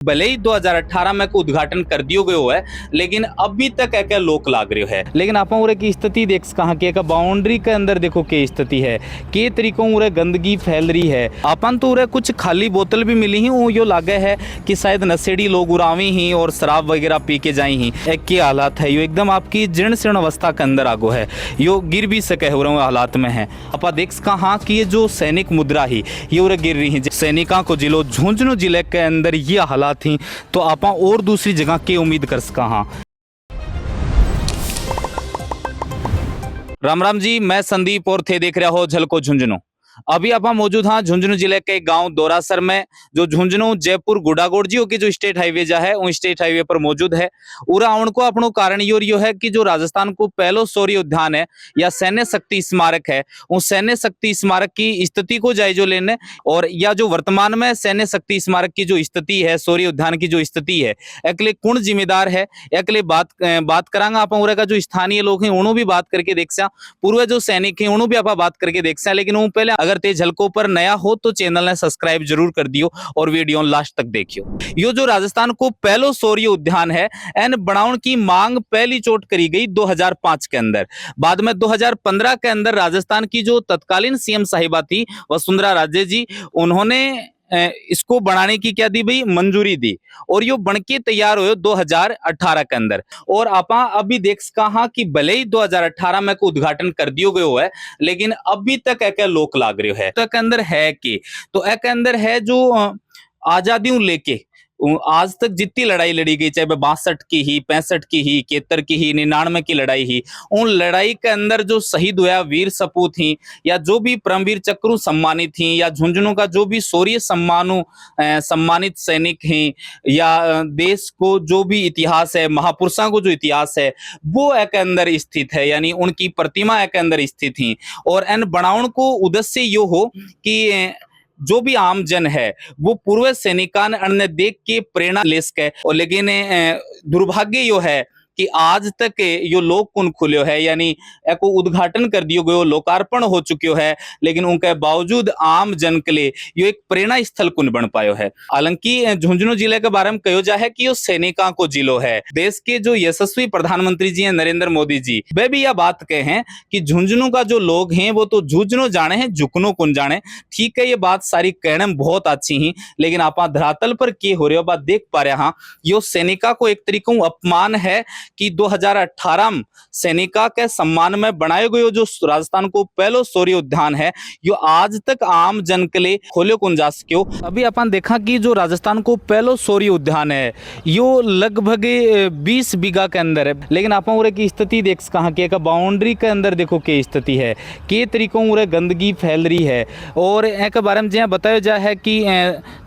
भले ही 2018 में उद्घाटन कर दियो गयो है, लेकिन अभी तक एक लोक लाग रही है। लेकिन आप उरे की स्थिति देख कहाँ की बाउंड्री के अंदर देखो के स्थिति है, के तरीकों उरे गंदगी फैल रही है। अपन तो उरे कुछ खाली बोतल भी मिली ही, वो यो लागे है कि शायद नशेड़ी लोग उड़ावी ही और शराब वगैरह पी के जाई ही। एक की हालात है यो एकदम आपकी जीर्ण शीर्ण अवस्था के अंदर आगो है, यो गिर भी सके हो रहे हालात में है। आप देख कहाँ की ये जो सैनिक मुद्रा ही ये उरे गिर रही है। सैनिका को जिलो झुंझुनू जिले के अंदर ये हालात थी, तो आप और दूसरी जगह की उम्मीद कर सका। हाँ, राम राम जी, मैं संदीप और थे देख रहा हो झलको झुंझुनू। अभी आप मौजूद हाँ झुंझुनू जिले के गांव दोरासर में, जो झुंझुनू जयपुर गुड़ागोड़ जी की जो स्टेट हाईवे जा है, उन स्टेट हाईवे पर मौजूद है। उरा आउण को अपनो कारण यो है कि जो राजस्थान को पहलो शौर्य उद्यान है या सैन्य शक्ति स्मारक है, उस सैन्य शक्ति स्मारक की स्थिति को जायजो लेने, और या जो वर्तमान में सैन्य शक्ति स्मारक की जो स्थिति है, शौर्य उद्यान की जो स्थिति है, एकले कौन जिम्मेदार है, एकले बात करांगा आप उरा का जो स्थानीय लोग हैं उन्होंने भी बात करके देख सा, पूर्व जो सैनिक हैं उन्होंने भी आप बात करके देख सा। लेकिन वो पहले अगर ते झलको पर नया हो तो चैनल ने सब्सक्राइब जरूर कर दियो और वीडियो लास्ट तक देखियो। यो जो राजस्थान को पहलो शौर्य उद्यान है, एन बनाउन की मांग पहली चोट करी गई 2005 के अंदर। बाद में 2015 के अंदर राजस्थान की जो तत्कालीन सीएम साहिबा थी वसुंधरा राजे जी, उन्होंने इसको बनाने की क्या दी भाई, मंजूरी दी, और यो बनके तैयार हो 2018 के अंदर। और आपा अभी देख कहा कि भले ही 2018 में उद्घाटन कर दियो गयो है, लेकिन अभी तक एक लोक लाग रही है। तो एक अंदर है कि तो एक अंदर है जो आजादियों लेके आज तक जितनी लड़ाई लड़ी गई, चाहे 62 की ही, 65 की ही, 71 की ही, 99 की लड़ाई ही, उन लड़ाई के अंदर जो शहीद हुआ वीर सपूत ही, या जो भी परमवीर चक्र सम्मानित थी, या झुंझुनू का जो भी शौर्य सम्मानित सैनिक हैं, या देश को जो भी इतिहास है, महापुरुषों को जो इतिहास है, वो एक अंदर स्थित है, यानी उनकी प्रतिमा एक अंदर स्थित थी। और इन बनाउन को उद्देश्य यो हो कि जो भी आम जन है वो पूर्व सैनिकान अन्य देख के प्रेरणा ले सके। और लेकिन दुर्भाग्य यो है कि आज तक यो लोक कुन खुल्यो है, यानी एको उद्घाटन कर दियो गयो, लोकार्पण हो चुक्यो है, लेकिन उनके बावजूद आम जन के लिए यो एक प्रेरणा स्थल कुन बन पायो है। हालांकि झुंझुनू जिले के बारे में कहो जाए कि यो सैनिका को जिलो है। देश के जो यशस्वी प्रधानमंत्री जी हैं नरेंद्र मोदी जी, वे भी यह बात कहे हैं कि झुंझुनू का जो लोग हैं वो तो झुंझुनू जाने हैं, झुकनो कुन जाने। ठीक है, ये बात सारी कहने में बहुत अच्छी ही, लेकिन आप धरातल पर के हो रहे हो बात देख पा रहे हाँ, यो सैनिका को एक तरीकों अपमान है कि 2018 में सैनिका के सम्मान में बनाए गए जो राजस्थान को पहलो शौर्य उद्यान है, यो आज तक आम जन के लिए खोलो कुन जा सको। अभी अपन देखा कि जो राजस्थान को पहलो शौर्य उद्यान है यो लगभग 20 बीघा के अंदर है, लेकिन आप उरे की स्थिति देख कहाँ की बाउंड्री के अंदर देखो के स्थिति है, के तरीकों उरे गंदगी फैल रही है। और एक बारे में जहाँ बताया जाए है कि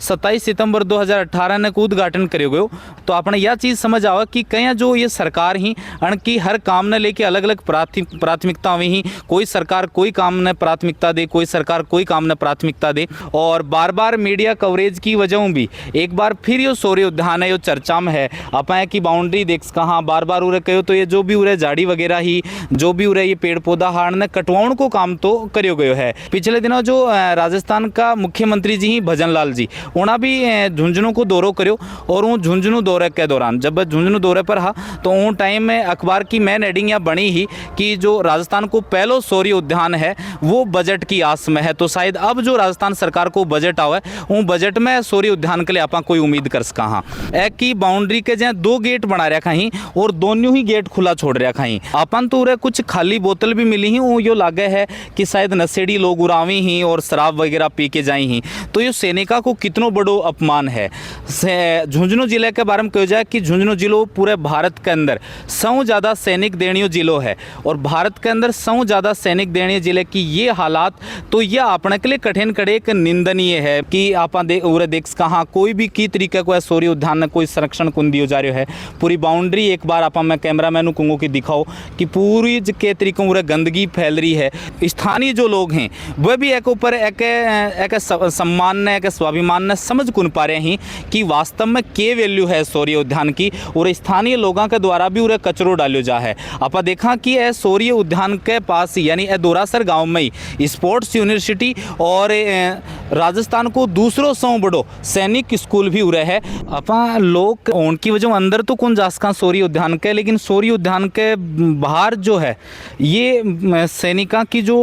27 सितंबर 2018 ने उद्घाटन करे गयो, तो आपने यह चीज़ समझ आओ कि कहीं जो ये सरकार ही अणकी हर काम ने लेके अलग अलग प्राथमिकता हुई ही, कोई सरकार कोई काम ने प्राथमिकता दे, कोई सरकार कोई काम ने प्राथमिकता दे। और बार बार मीडिया कवरेज की वजह भी एक बार फिर यो शौर्य उद्यान है यो चर्चा में है। अपन की बाउंड्री देख कहाँ बार बार उरे कहो तो ये जो भी उरे झाड़ी वगैरह ही, जो भी उरे ये पेड़ पौधा हाड़ ने कटवाउण को काम तो करियो गयो है। पिछले दिनों जो राजस्थान का मुख्यमंत्री जी ही भजन लाल जी, उन्हें भी झुंझुनू को दौरो करो, और वो झुंझुनू दौरे के दौरान जब झुंझुनू दौरे पर हा तो उन टाइम में अखबार की मेन हेडिंग यह बनी ही कि जो राजस्थान को पहलो शौर्य उद्यान है वो बजट की आस में है। तो शायद अब जो राजस्थान सरकार को बजट आवे वो बजट में शौर्य उद्यान के लिए आप कोई उम्मीद कर सका। हाँ, एक की बाउंड्री के जहाँ 2 गेट बना रखा ही और दोनों ही गेट खुला छोड़ रखा ही। अपन तो उरे कुछ खाली बोतल भी मिली ही, वो यो लागे है कि शायद नशेड़ी लोग उड़ावी ही और शराब वगैरह पी के जाई ही। तो ये सैनिका को कितनो बड़ो अपमान है। झुंझुनू जिले के बारे में कहा जाए कि झुंझुनू जिलो पूरे भारत के अंदर 100 ज़्यादा सैनिक देणियों जिलो है, और भारत के अंदर 100 ज़्यादा सैनिक देणियों जिले की ये हालात, तो यह अपने के लिए कठिन कड़े एक निंदनीय है कि आप देख कहाँ कोई भी की तरीके को शौर्य उद्यान में कोई संरक्षण कुन दियो जा रहा है। पूरी बाउंड्री एक बार आप मैं कैमरा मैन कहूँगा कि दिखाओ कि पूरी के तरीकों उरे गंदगी फैल रही है। स्थानीय जो लोग हैं वह भी एक ऊपर एक सम्मान ने, एक स्वाभिमान ने समझ कुन पा रहे हैं कि वास्तव में के वैल्यू है शौर्य उद्यान की, और स्थानीय लोगों के द्वारा द्वारा भी उरे कचरो डालो जा है। आपा देखा कि ए सूर्य उद्यान के पास यानी ए दोरासर गांव में ही स्पोर्ट्स यूनिवर्सिटी और राजस्थान को दूसरों सौ बड़ो सैनिक स्कूल भी उरे है। आपा लोग उनकी वजह अंदर तो कौन जासका सूर्य उद्यान के, लेकिन सूर्य उद्यान के बाहर जो है ये सैनिका की जो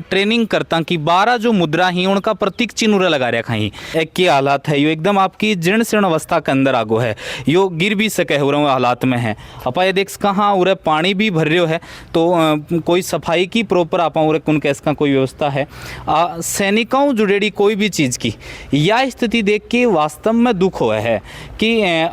ट्रेनिंग करता की 12 जो मुद्रा ही उनका प्रतीक चिन्ह उरे लगा रखा ही। एक के हालात है यो एकदम आपकी जीर्ण शीर्ण अवस्था के अंदर आगो है, यो गिर भी सके हो रहे हालात में है। आपा ये देख कहाँ उरे पानी भी भर रहे है, तो कोई सफाई की प्रॉपर आपा उरे कौन कैस का कोई व्यवस्था है। सैनिकों जुड़ेड़ी कोई भी चीज़ की यह स्थिति देख के वास्तव में दुख हुआ है कि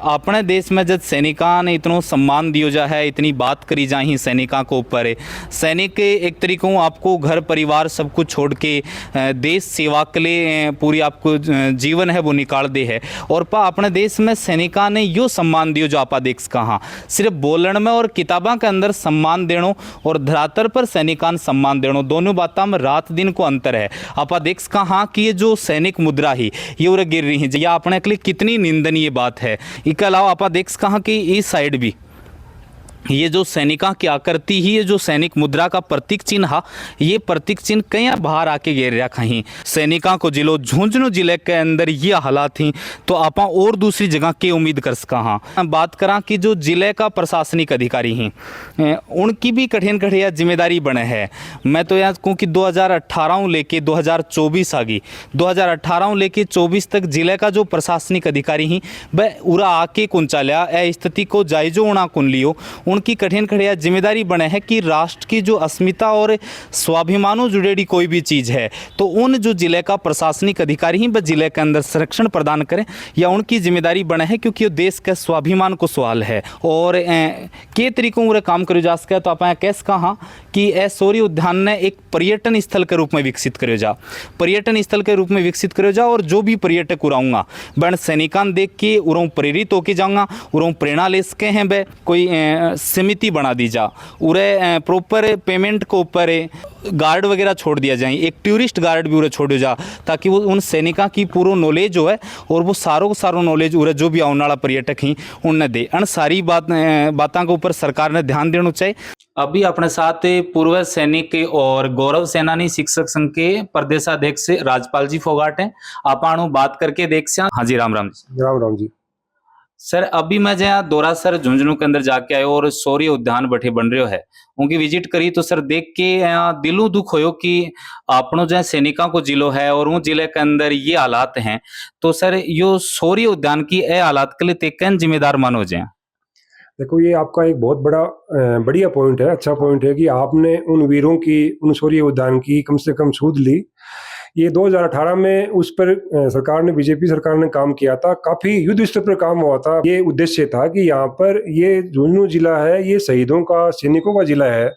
अपने देश में जब सैनिका ने इतना सम्मान दियो जा है, इतनी बात करी जाही सैनिका को ऊपर, सैनिक एक तरीकों आपको घर परिवार सब कुछ छोड़ के देश सेवा के लिए पूरी आपको जीवन है वो निकाल दे है। और पा अपने देश में सैनिका ने यो सम्मान दियो जो आपा देख कहाँ सिर्फ बोलन में और किताबों के अंदर सम्मान देनो और धरातल पर सैनिकान सम्मान देनो, दोनों बातों में रात दिन को अंतर है। आपा देख कहाँ कि ये जो सैनिक मुद्रा ही ये उरे गिर रही है, या अपने के लिए कितनी निंदनीय बात है। इसके अलावा आपा देख कहाँ कि इस साइड भी ये जो सैनिका की आकृति ही ये जो सैनिक मुद्रा का प्रतीक चिन्ह है, ये प्रतीक चिन्ह कहीं बाहर आके गिर रखा ही। सैनिका को जिलो झुंझुनू जिले के अंदर ये हालात थी तो आप और दूसरी जगह की उम्मीद कर सका। हाँ बात करा कि जो जिले का प्रशासनिक अधिकारी हैं उनकी भी कठिन कठिन जिम्मेदारी बने है। मैं तो यहाँ कहूँ कि 2018 लेके 2024 आ गई, 2018 लेके 24 तक जिले का जो प्रशासनिक अधिकारी ही वह उरा आके कुन चालिया ए स्थिति को जायजो उना कुन लियो। उनकी कठिन कठिन जिम्मेदारी बने है कि राष्ट्र की जो अस्मिता और स्वाभिमानों जुड़ेड़ी कोई भी चीज़ है तो उन जो जिले का प्रशासनिक अधिकारी ही वह जिले के अंदर संरक्षण प्रदान करें, या उनकी जिम्मेदारी बने है क्योंकि ये देश के स्वाभिमान को सवाल है। और के तरीकों से काम करो जा सके तो आप कैसे कहा कि ए सूर्य उद्यान ने एक पर्यटन स्थल के रूप में विकसित करो जा, पर्यटन स्थल के रूप में विकसित करो जा। और जो भी पर्यटक उड़ाऊँगा बन सैनिकान देख के उड़ाऊँ प्रेरित होके जाऊँगा, उड़ाऊँ प्रेरणा ले सके हैं वह कोई समिति बना दी जा, उरे प्रॉपर पेमेंट को ऊपर गार्ड वगैरह छोड़ दिया जाए, एक टूरिस्ट गार्ड भी उरे छोड़ जा ताकि वो उन सैनिका की पूरा नॉलेज हो है और वो सारो नॉलेज उरे जो भी आने वाला पर्यटक ही उन्हें दे। अन सारी बातों के ऊपर सरकार ने ध्यान देना चाहिए। अभी अपने साथ पूर्व सैनिक और गौरव सेनानी शिक्षक संघ के प्रदेशाध्यक्ष राजपाल जी फोगाट हैं, आप बात करके देख से। हाँ जी, राम राम जी। राम राम जी। सर अभी मैं जहाँ दोरासर झुंझुनू के अंदर जाके आयो और सूर्य उद्यान बैठे बन रहे है उनकी विजिट करी तो सर देख के दिलों दुख होयो कि आपनो जो सैनिका को जिलो है और वो जिले के अंदर ये हालात हैं, तो सर यो सूर्य उद्यान की ए हालात के लिए तेकन जिम्मेदार मानो जाए। देखो ये आपका एक बहुत बड़ा बढ़िया पॉइंट है, अच्छा पॉइंट है कि आपने उन वीरों की उन सूर्य उद्यान की कम से कम सूद ली। ये 2018 में उस पर सरकार ने, बीजेपी सरकार ने काम किया था, काफी युद्ध स्तर पर काम हुआ था। ये उद्देश्य था कि यहाँ पर ये झुंझुनू जिला है, ये शहीदों का, सैनिकों का जिला है।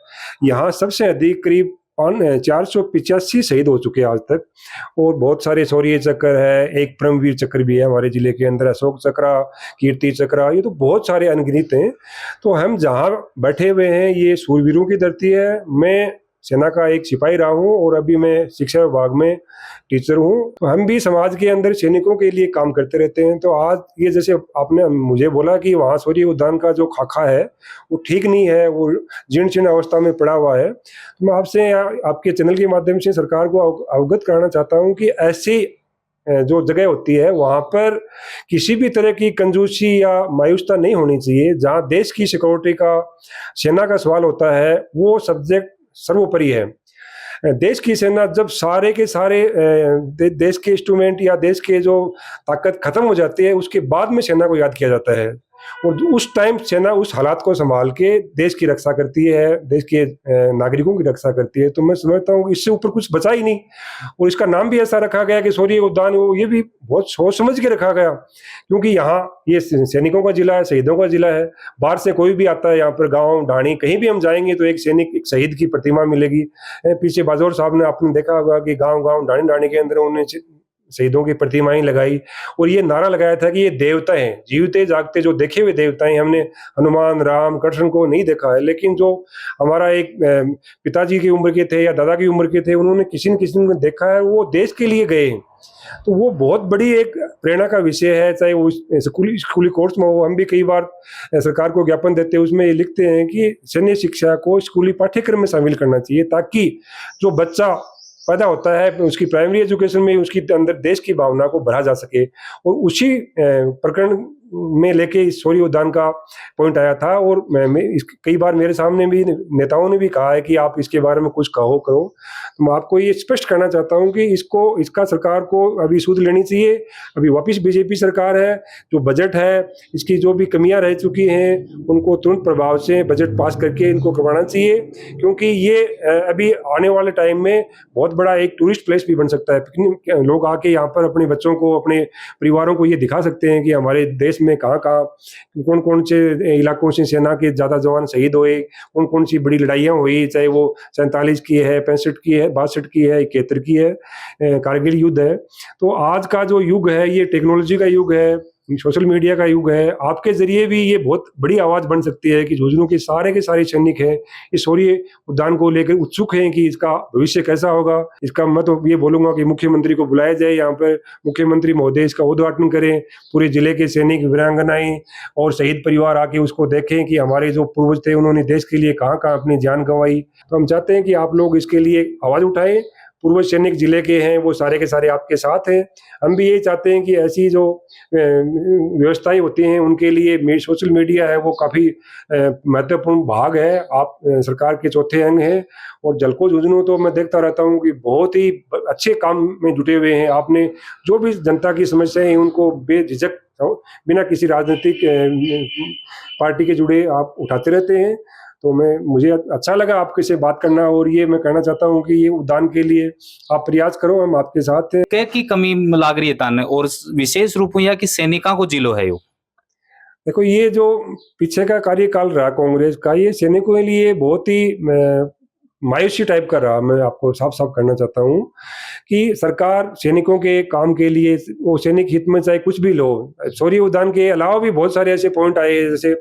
यहाँ सबसे अधिक करीब 485 शहीद हो चुके हैं आज तक, और बहुत सारे शौर्य चक्र है, एक परमवीर चक्र भी है हमारे जिले के अंदर, अशोक चक्र, कीर्ति चक्र, ये तो बहुत सारे अनगिनत हैं। तो हम जहाँ बैठे हुए हैं ये सूरवीरों की धरती है। मैं सेना का एक सिपाही रहा हूँ और अभी मैं शिक्षा विभाग में टीचर हूँ। तो हम भी समाज के अंदर सैनिकों के लिए काम करते रहते हैं। तो आज ये जैसे आपने मुझे बोला कि वहाँ सूर्य उद्यान का जो खाका है वो ठीक नहीं है, वो जीर्ण शीर्ण अवस्था में पड़ा हुआ है। तो मैं आपसे, आपके चैनल के माध्यम से सरकार को अवगत कराना चाहता हूँ कि ऐसी जो जगह होती है वहाँ पर किसी भी तरह की कंजूसी या मायूसता नहीं होनी चाहिए। जहाँ देश की सिक्योरिटी का, सेना का सवाल होता है वो सब्जेक्ट सर्वोपरि है। देश की सेना जब सारे के सारे देश के इंस्ट्रूमेंट या देश के जो ताकत खत्म हो जाती है उसके बाद में सेना को याद किया जाता है, और उस टाइम सेना उस हालात को संभाल के देश की रक्षा करती है, देश के नागरिकों की रक्षा करती है। तो मैं समझता हूँ इससे ऊपर कुछ बचा ही नहीं, और इसका नाम भी ऐसा रखा गया कि सूर्य उद्यान, ये भी बहुत सोच समझ के रखा गया, क्योंकि यहाँ ये सैनिकों का जिला है, शहीदों का जिला है। बाहर से कोई भी आता है यहाँ पर, गाँव ढाणी कहीं भी हम जाएंगे तो एक सैनिक, एक शहीद की प्रतिमा मिलेगी। पीछे बाजौर साहब ने आपने देखा होगा कि गाँव ढाणी के अंदर उन्हें शहीदों की प्रतिमाएं लगाई और ये नारा लगाया था कि ये देवता हैं, जीवते जागते जो देखे हुए देवता हैं। हमने हनुमान, राम, कृष्ण को नहीं देखा है, लेकिन जो हमारा एक पिताजी की उम्र के थे या दादा की उम्र के थे, उन्होंने किसी न किसी ने देखा है, वो देश के लिए गए हैं। तो वो बहुत बड़ी एक प्रेरणा का विषय है, चाहे वो स्कूली कोर्स में हो। हम भी कई बार सरकार को ज्ञापन देते हैं, उसमें ये लिखते हैं कि सैन्य शिक्षा को स्कूली पाठ्यक्रम में शामिल करना चाहिए, ताकि जो बच्चा पैदा होता है उसकी प्राइमरी एजुकेशन में उसकी अंदर देश की भावना को बढ़ा जा सके। और उसी प्रकरण में लेके इस शौर्य उद्यान का पॉइंट आया था। और कई बार मेरे सामने भी नेताओं ने भी कहा है कि आप इसके बारे में कुछ कहो करो। तो मैं आपको ये स्पष्ट करना चाहता हूँ कि इसका सरकार को अभी सूद लेनी चाहिए। अभी वापिस बीजेपी सरकार है, जो बजट है इसकी जो भी कमियां रह चुकी हैं उनको तुरंत प्रभाव से बजट पास करके इनको करवाना चाहिए, क्योंकि ये अभी आने वाले टाइम में बहुत बड़ा एक टूरिस्ट प्लेस भी बन सकता है। पिकनिक लोग आके यहाँ पर अपने बच्चों को, अपने परिवारों को ये दिखा सकते हैं कि हमारे देश में कहाँ कौन कौन से इलाकों से सेना के ज़्यादा जवान शहीद हुए, कौन कौन सी बड़ी लड़ाइयाँ हुई, चाहे वो 47 की है, 65 की है, 62 की है, 71 की है, कारगिल युद्ध है। तो आज का जो युग है ये टेक्नोलॉजी का युग है, सोशल मीडिया का युग है। आपके जरिए भी ये बहुत बड़ी आवाज़ बन सकती है कि झुंझुनू के सारे सैनिक हैं इस शौर्य उद्यान को लेकर उत्सुक हैं कि इसका भविष्य कैसा होगा। इसका मैं तो ये बोलूँगा कि मुख्यमंत्री को बुलाया जाए, यहाँ पर मुख्यमंत्री महोदय इसका उद्घाटन करें, पूरे जिले के सैनिक, वीरांगनाएं और शहीद परिवार आके उसको देखें कि हमारे जो पूर्वज थे उन्होंने देश के लिए कहाँ कहाँ अपनी जान गंवाई। तो हम चाहते हैं कि आप लोग इसके लिए आवाज़ उठाएं। पूर्व सैनिक जिले के हैं वो सारे के सारे आपके साथ हैं। हम भी यही चाहते हैं कि ऐसी जो व्यवस्थाएं होती हैं उनके लिए सोशल मीडिया है वो काफ़ी महत्वपूर्ण भाग है। आप सरकार के चौथे अंग हैं। और जलको झुंझुनू तो मैं देखता रहता हूँ कि बहुत ही अच्छे काम में जुटे हुए हैं। आपने जो भी जनता की समस्याएं हैं उनको बेझिझक बिना किसी राजनीतिक पार्टी के जुड़े आप उठाते रहते हैं। तो मुझे अच्छा लगा आपके से बात करना। और ये मैं कहना चाहता हूँ कि ये उद्यान के लिए आप प्रयास करो, हम आपके साथ हैं। क्या की कमी लाग रही है ताने और विशेष रूप में या कि सैनिकों को जिलो है यो? देखो, ये जो पीछे का कार्यकाल रहा कांग्रेस का, ये सैनिकों के लिए बहुत ही मायूसी टाइप का रहा। मैं आपको साफ साफ करना चाहता हूँ कि सरकार सैनिकों के काम के लिए, वो सैनिक हित में चाहे कुछ भी लो, शौर्य उद्यान के अलावा भी बहुत सारे ऐसे पॉइंट आए। जैसे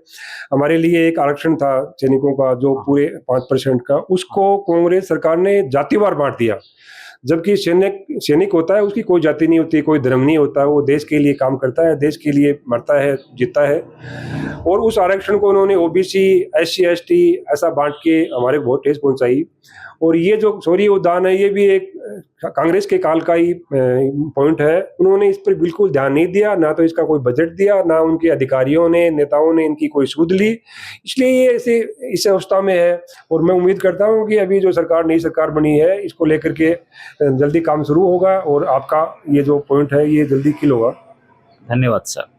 हमारे लिए एक आरक्षण था सैनिकों का जो पूरे 5% का, उसको कांग्रेस सरकार ने जातिवार बांट दिया। जबकि सैनिक होता है उसकी कोई जाति नहीं होती, कोई धर्म नहीं होता, वो देश के लिए काम करता है, देश के लिए मरता है, जीता है। और उस आरक्षण को उन्होंने ओबीसी, SC ST ऐसा बांट के हमारे बहुत ठेस पहुंचाई। और ये जो शौर्य उद्यान है ये भी एक कांग्रेस के काल का ही पॉइंट है। उन्होंने इस पर बिल्कुल ध्यान नहीं दिया, ना तो इसका कोई बजट दिया, ना उनके अधिकारियों ने, नेताओं ने इनकी कोई सूद ली। इसलिए ये ऐसे इस अवस्था में है। और मैं उम्मीद करता हूँ कि अभी जो नई सरकार बनी है इसको लेकर के जल्दी काम शुरू होगा और आपका ये जो पॉइंट है ये जल्दी किल होगा। धन्यवाद सर।